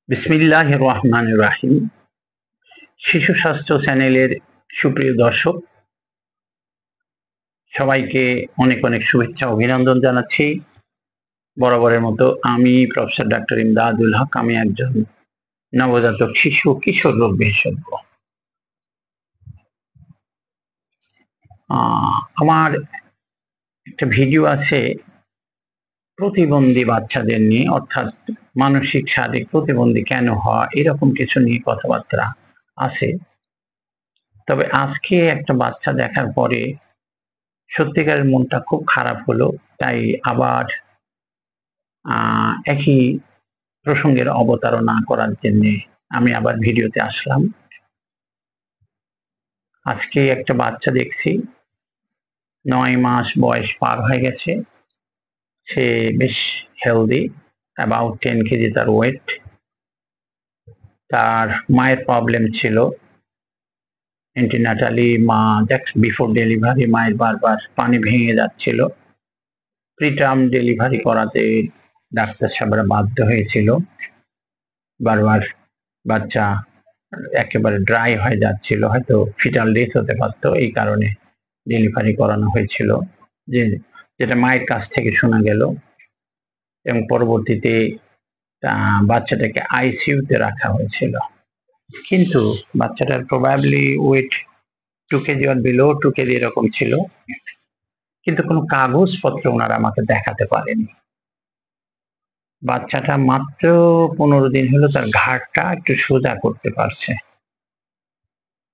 বিসমিল্লাহির রহমানির রাহিম। শিশু স্বাস্থ্য চ্যানেলের সুপ্রিয় দর্শক সবাইকে অনেক অনেক শুভেচ্ছা অভিনন্দন জানাচ্ছি। বরাবরের মতো আমি প্রফেসর ডাক্তার ইমদাদুল হক। আমি একজন নবজাতক শিশু কিশোর রোগ বিশেষজ্ঞ। আমার একটা ভিডিও আছে প্রতিবন্ধী বাচ্চাদের নিয়ে, অর্থাৎ মানসিক শারীরিক প্রতিবন্ধী কেন হয় এরকম কিছু নিয়ে কথাবার্তা আছে। তবে আজকে একটা বাচ্চা দেখার পরে সত্যিকারের মনটা খুব খারাপ হলো। তাই আবার একই প্রসঙ্গের অবতারণা করার জন্যে আমি আবার ভিডিওতে আসলাম। আজকে একটা বাচ্চা দেখছি 9 মাস বয়স পার হয়ে গেছে। সে বেশ হেলদি, অ্যাবাউট 10 কেজি তার ওয়েট। তার মায়ের প্রবলেম ছিল অ্যান্টিনাটালি, মা বিফোর ডেলিভারি মায়ের বারবার পানি ভেঙে যাচ্ছিল। প্রিটার্ম ডেলিভারি করাতে ডাক্তার সাহেবরা বাধ্য হয়েছিল। বারবার বাচ্চা একেবারে ড্রাই হয়ে যাচ্ছিল, হয়তো ফিটাল ডেথ হতে পারত। এই কারণে ডেলিভারি করানো হয়েছিল, যেটা মায়ের কাছ থেকে শোনা গেল। এবং পরবর্তীতে বাচ্চাটাকে আইসিইউতে রাখা হয়েছিল। কিন্তু বাচ্চাটার probably weight 2 KG or below 2 KG এরকম ছিল, কিন্তু কোনো কাগজপত্র ওনারা আমাকে দেখাতে পারেনি। বাচ্চাটা মাত্র 15 দিন হলো তার ঘাড়টা একটু সোজা করতে পারছে,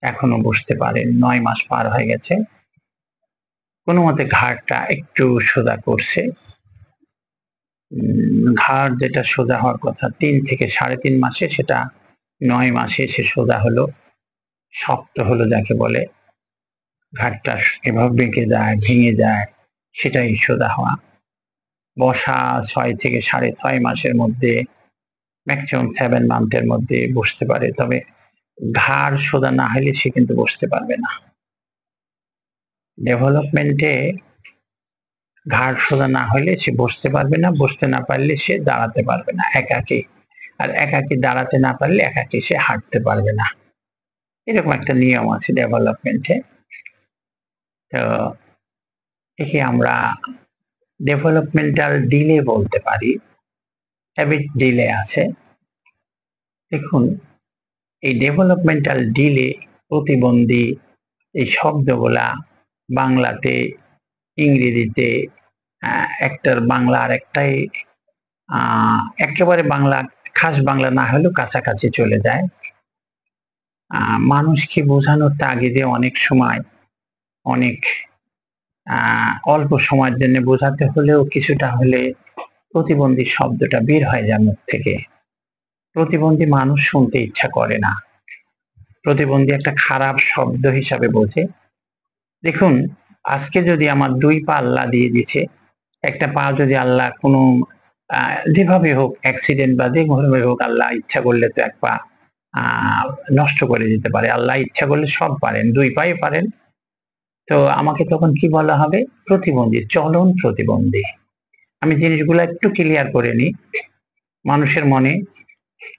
এখনো বসতে পারেন। 9 মাস পার হয়ে গেছে, কোনো মতে ঘাড়টা একটু সোজা করছে। ঘাড় যেটা সোজা হওয়ার কথা 3 থেকে 3.5 মাসে, সেটা 9 মাসে এসে সোজা হলো, শক্ত হলো যাকে বলে। ঘাড়টা এভাবে বেঁকে যায়, ভেঙে যায়, সেটাই সোজা হওয়া। বসা 6 থেকে 6.5 মাসের মধ্যে, ম্যাক্সিমাম 7 মান্থের মধ্যে বসতে পারে। তবে ঘাড় সোজা না হলে সে কিন্তু বসতে পারবে না। ডেভেলপমেন্টে ঘাড় সোজা না হলে সে বসতে পারবে না, বসতে না পারলে সে দাঁড়াতে পারবে না একাকী, আর একাকী দাঁড়াতে না পারলে একাকী সে হাঁটতে পারবে না। এরকম একটা নিয়ম আছে ডেভেলপমেন্টে। তো একে আমরা ডেভেলপমেন্টাল ডিলে বলতে পারি, হ্যাবিট ডিলে আছে। দেখুন, এই ডেভেলপমেন্টাল ডিলে, প্রতিবন্ধী, এই শব্দগুলা বাংলাতে, ইংরেজিতে একটার বাংলা আর একটাই একেবারে বাংলা, খাস বাংলা না হলেও কাছাকাছি চলে যায়। মানুষকে বোঝানোর তাগিদে অনেক সময় অনেক অল্প সময়ের জন্য বোঝাতে হলেও কিছুটা হলে প্রতিবন্ধী শব্দটা বের হয়ে যায় মুখ থেকে। প্রতিবন্ধী মানুষ শুনতে ইচ্ছা করে না, প্রতিবন্ধী একটা খারাপ শব্দ হিসাবে বোঝে। দেখুন, আজকে যদি আমার 2 পা আল্লাহ দিয়ে দিচ্ছে, একটা পা যদি আল্লাহ কোনো যেভাবে হোক অ্যাক্সিডেন্ট বা যেভাবে হোক, আল্লাহ ইচ্ছা করলে তো এক পা নষ্ট করে দিতে পারে। আল্লাহ ইচ্ছা করলে সব পারেন, 2 পাই পারেন। তো আমাকে তখন কি বলা হবে? প্রতিবন্ধী, চলন প্রতিবন্ধী। আমি জিনিসগুলো একটু ক্লিয়ার করে নিই মানুষের মনে।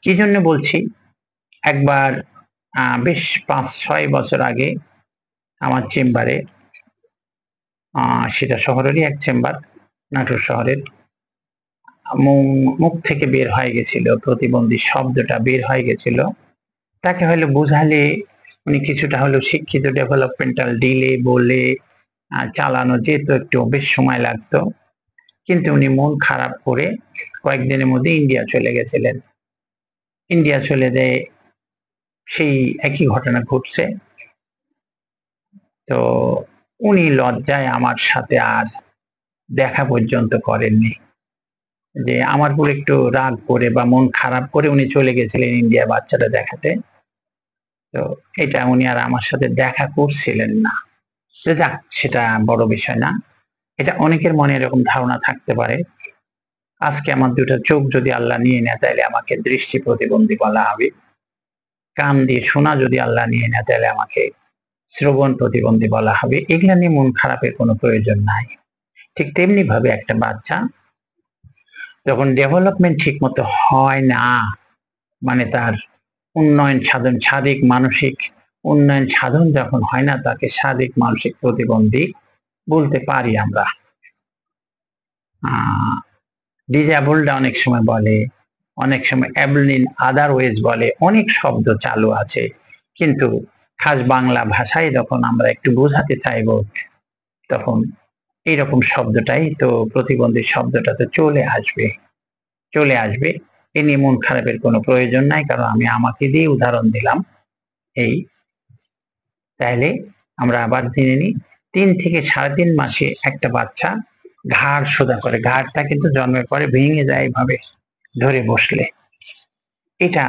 কি জন্য বলছি? একবার বেশ 5-6 বছর আগে আমার চেম্বারে, সেটা শহরেরই এক চেম্বার, নাটোর শহরের, মুখ থেকে বের হয়ে গেছিল প্রতিবন্ধী শব্দটা, বের হয়ে গেছিল। তাকে হয়তো বোঝালে উনি কিছুটা হলেও শিক্ষিত, ডেভেলপমেন্টাল ডিলে বলে চালানো যেত, একটু বেশ সময় লাগতো। কিন্তু উনি মন খারাপ করে কয়েকদিনের মধ্যে ইন্ডিয়া চলে গেছিলেন। ইন্ডিয়া চলে যেয়ে সেই একই ঘটনা ঘটছে। তো উনি লজ্জায় আমার সাথে আর দেখা পর্যন্ত করেননি। যে আমার উপর একটু রাগ করে বা মন খারাপ করে উনি চলে গেছিলেন ইন্ডিয়া বাচ্চাটা দেখাতে। তো এটা উনি আর আমার সাথে দেখা করছিলেন না। যাক, সেটা বড় বিষয় না। এটা অনেকের মনে এরকম ধারণা থাকতে পারে। আজকে আমার 2টা চোখ যদি আল্লাহ নিয়ে নেয় তাহলে আমাকে দৃষ্টি প্রতিবন্ধী বলা হবে। কান দিয়ে শোনা যদি আল্লাহ নিয়ে নেয় তাহলে আমাকে শ্রবণ প্রতিবন্ধী বলা হবে। এগুলা নিয়ে মন খারাপের কোনো প্রয়োজন নাই। ঠিক তেমনি ভাবে একটা বাচ্চা যখন ডেভেলপমেন্ট ঠিক মতো হয় না, মানে তার উন্নয়ন সাধন, শারীরিক মানসিক উন্নয়ন সাধন যখন হয় না, তাকে শারীরিক মানসিক প্রতিবন্ধী বলতে পারি আমরা। ডিজেবলড অনেক সময় বলে, অনেক সময় অ্যাবল ইন আদার ওয়েজ বলে, অনেক শব্দ চালু আছে, কিন্তু খাস বাংলা ভাষায় যখন আমরা একটু বোঝাতে চাইব, তখন এইরকম শব্দটাই তো, প্রতিবন্ধী শব্দটা তো চলে আসবে। এ নিয়ে মন খারাপের কোনো প্রয়োজন নাই, কারণ আমি আমাকে দিয়ে উদাহরণ দিলাম। এই তাইলে আমরা আবার জেনে নিই, 3 থেকে 3.5 মাসে একটা বাচ্চা ঘাড় সোজা করে, ঘাড়টা কিন্তু জন্মের পরে ভেঙে যায় এইভাবে ধরে বসলে, এটা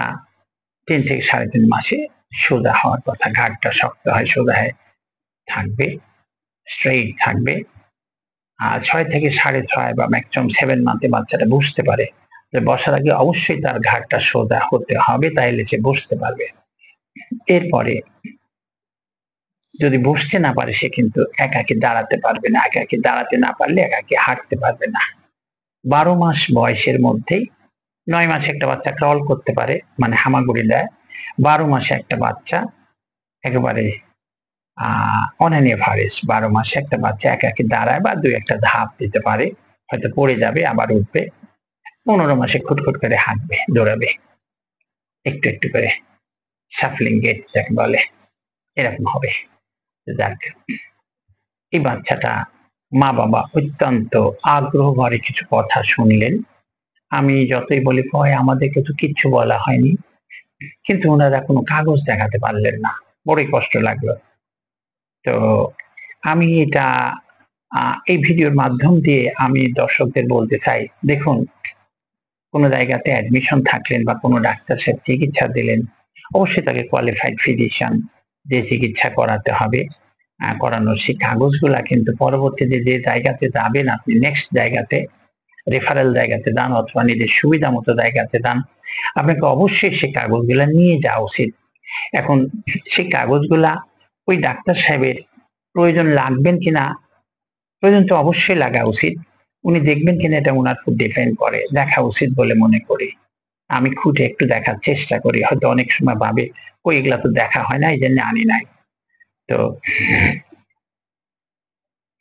3 থেকে 3.5 মাসে সোজা হওয়ার কথা। ঘাড়টা শক্ত হয়, সোজা হয় থাকবে, স্ট্রেইট থাকবে। আর 6 থেকে 6.5 বা ম্যাক্সিমাম 7 মান্থে বাচ্চাটা বুঝতে পারে যে বসার আগে অবশ্যই তার ঘাড়টা সোজা হতে হবে, তাইলে সে বসতে পারবে। এরপরে যদি বসতে না পারে, সে কিন্তু একাকি দাঁড়াতে পারবে না, একাকি দাঁড়াতে না পারলে একাকি হাঁটতে পারবে না। 12 মাস বয়সের মধ্যেই, 9 মাসে একটা বাচ্চা ক্রল করতে পারে, মানে হামাগুড়ি দেয়। 12 মাসে একটা বাচ্চা একেবারে অন অ্যান এভারেজ 12 মাসে একটা বাচ্চা একাকি দাঁড়ায় বা 2-1টা ধাপ দিতে পারে, হয়তো পড়ে যাবে আবার উঠবে। 15 মাসে খুটখুট করে হাঁটবে, দৌড়াবে একটু একটু করে, শাফলিং গেট যাকে বলে, এরকম হবে। যাক, এই বাচ্চাটা মা বাবা অত্যন্ত আগ্রহ ভরে কিছু কথা শুনলেন। আমি যতই বলি কয় আমাদেরকে তো কিচ্ছু বলা হয়নি, কিন্তু ওনারা কোনো কাগজ দেখাতে পারলেন না, বড়ই কষ্ট লাগলো। তো আমি এটা এই ভিডিওর মাধ্যম দিয়ে আমি দর্শকদের বলতে চাই, দেখুন, কোনো জায়গাতে অ্যাডমিশন থাকলেন বা কোনো ডাক্তার সাহেব চিকিৎসা দিলেন, অবশ্যই তাকে কোয়ালিফাইড ফিজিশিয়ান যে চিকিৎসা করাতে হবে, করানোর সেই কাগজগুলা কিন্তু পরবর্তীতে যে জায়গাতে যাবেন আপনি, নেক্সট জায়গাতে, রেফারেল জায়গাতে যান অথবা নিজের সুবিধা মতো জায়গাতে যান, আপনাকে অবশ্যই সেই কাগজগুলা নিয়ে যাওয়া উচিত। এখন সেই কাগজগুলা ওই ডাক্তার সাহেবের প্রয়োজন লাগবেন কিনা, প্রয়োজন তো অবশ্যই লাগা উচিত, উনি দেখবেন কিনা এটা ওনার উপর ডিপেন্ড করে, দেখা উচিত বলে মনে করি। আমি খুঁটে একটু দেখার চেষ্টা করি, হয়তো অনেক সময় ভাবে ওই এগুলা তো দেখা হয় না, এই জন্য আনি নাই। তো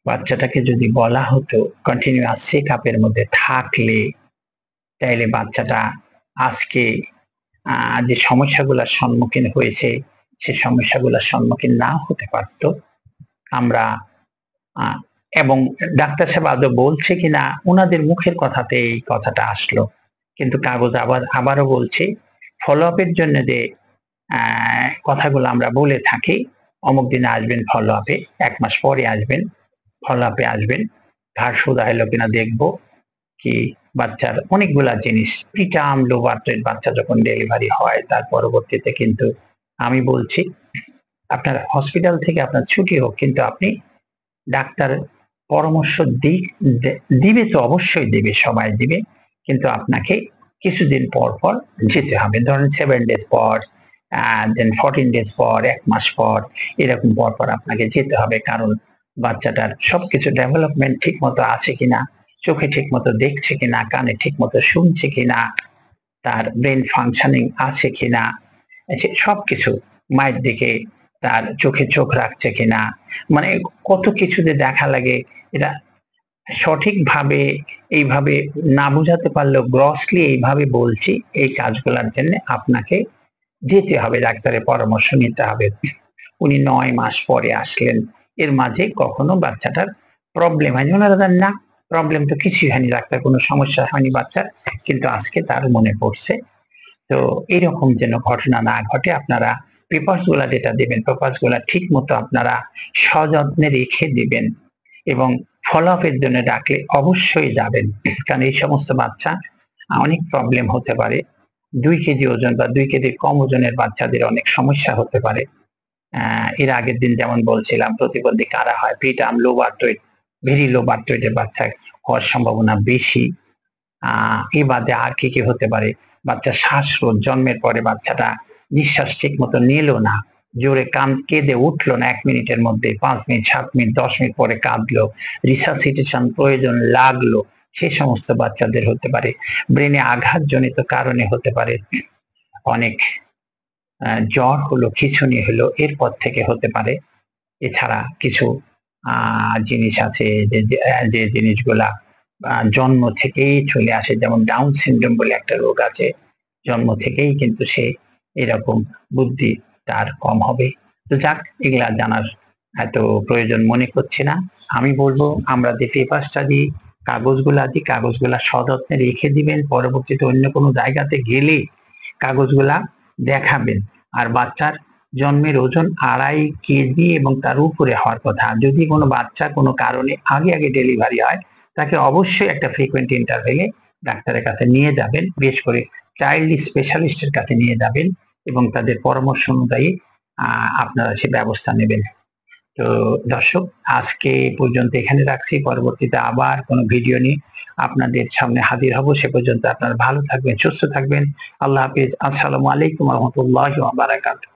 বাচ্চাটাকে যদি বলা হতো কন্টিনিউয়াস চেক আপের মধ্যে থাকলে, তাইলে বাচ্চাটা আজকে যে সমস্যাগুলোর সম্মুখীন হয়েছে, সে সমস্যাগুলোর সম্মুখীন না হতে পারত। আমরা এবং ডাক্তার সাহেব আদৌ বলছে কিনা, ওনাদের মুখের কথাতে এই কথাটা আসলো, কিন্তু কাগজ আবারও বলছি, ফলো আপের জন্য যে কথাগুলো আমরা বলে থাকি, অমুক দিনে আসবেন ফলো আপে, 1 মাস পরে আসবেন ফলো আপে, আসবেন, ঘাড় সোজা হলো কিনা দেখবো, কি বাচ্চার অনেকগুলা জিনিস, প্রিটার্ম লোবার ট্রেড বাচ্চা যখন ডেলিভারি হয় তার পরবর্তীতে কিন্তু আমি বলছি, আপনার হসপিটাল থেকে আপনার ছুটি হোক, কিন্তু আপনি ডাক্তার পরামর্শ দিবে তো অবশ্যই দিবে, সবাই দিবে, কিন্তু আপনাকে কিছুদিন পর পর যেতে হবে। ধরেন 7 ডেজ পর, দেন 14 ডেজ পর, 1 মাস পর, এরকম পর পর আপনাকে যেতে হবে। কারণ বাচ্চাটার সবকিছু ডেভেলপমেন্ট ঠিক মতো আছে কিনা, চোখে ঠিক মতো দেখছে কিনা, কানে ঠিক মতো শুনছে কিনা, তার ব্রেন ফাংশনিং আছে কিনা, সবকিছু, মায়ের দিকে তার চোখে চোখ রাখছে কিনা, মানে কত কিছু যে দেখা লাগে, এটা সঠিকভাবে এইভাবে না বুঝাতে পারলেও গ্রসলি এইভাবে বলছি, এই কাজগুলোর জন্য আপনাকে যেতে হবে, ডাক্তারের পরামর্শ নিতে হবে। উনি 9 মাস পরে আসলেন, এর মাঝে কখনো বাচ্চাটার প্রবলেম হয়নি, ওনারা না প্রবলেম তো কিছুই হয়নি, ডাক্তার কোনো সমস্যা হয়নি বাচ্চার, কিন্তু আজকে তার মনে পড়ছে। তো এরকম যেন ঘটনা না ঘটে, আপনারা পেপারস গুলা যেটা দিবেন, পেপারস গুলা ঠিক মতো আপনারা সযত্নে রেখে দিবেন, এবং ফলো আপের জন্য ডাকলে অবশ্যই যাবেন, কারণ এই সমস্ত বাচ্চা অনেক প্রবলেম হতে পারে। 2 কেজি ওজন বা 2 কেজির কম ওজনের বাচ্চাদের অনেক সমস্যা হতে পারে। এর আগের দিন যেমন বলছিলাম, প্রতিবন্ধী কারা হয়, preterm low birth weight, very low birth ওয়েটের বাচ্চা হওয়ার সম্ভাবনা বেশি। এ বাদে আর কি কি হতে পারে, বাচ্চা শ্বাসরোধ, জন্মের পরে বাচ্চাটা নিঃশ্বাস ঠিক মতো নিল না, জোরে কেঁদে উঠলো না 1 মিনিটের মধ্যে, 5 মিনিট, 7 মিনিট, 10 মিনিট পরে কাঁদলো, রিসাসিটেশন প্রয়োজন লাগলো, সে সমস্ত বাচ্চাদের হতে পারে। ব্রেনে আঘাতজনিত কারণে হতে পারে, অনেক জ্বর হলো, খিঁচুনি হলো, এরপর থেকে হতে পারে। এছাড়া কিছু জিনিস আছে যে জিনিসগুলা জন্ম থেকেই চলে আসে, যেমন ডাউন সিনড্রোম বলে একটা রোগ আছে, জন্ম থেকেই কিন্তু সে এরকম বুদ্ধি তার কম হবে। তো যাক, এগুলা জানার এত প্রয়োজন মনে করছি না। আমি বলবো আমরা যে পেপারসটা দিই, কাগজগুলা সযত্নে রেখে দিবেন, পরবর্তীতে অন্য কোনো জায়গাতে গেলে কাগজগুলা দেখাবেন। আর বাচ্চার জন্মের ওজন 2.5 কেজি এবং তার উপরে হওয়ার কথা। যদি কোনো বাচ্চা কোনো কারণে আগে ডেলিভারি হয়, তাকে অবশ্যই একটা ফ্রিকুয়েন্ট ইন্টারভেলে ডাক্তারের কাছে নিয়ে যাবেন, বিশেষ করে চাইল্ড স্পেশালিস্টের কাছে নিয়ে যাবেন এবং তাদের পরামর্শ অনুযায়ী আপনারা সে ব্যবস্থা নেবেন। তো দর্শক, আজকে পর্যন্ত এখানে রাখছি। পরবর্তীতে আবার কোনো ভিডিও নিয়ে আপনাদের সামনে হাজির হব। সে পর্যন্ত আপনারা ভালো থাকবেন, সুস্থ থাকবেন। আল্লাহ হাফিজ। আসসালামু আলাইকুম ওয়া রাহমাতুল্লাহি ওয়া বারাকাতুহু।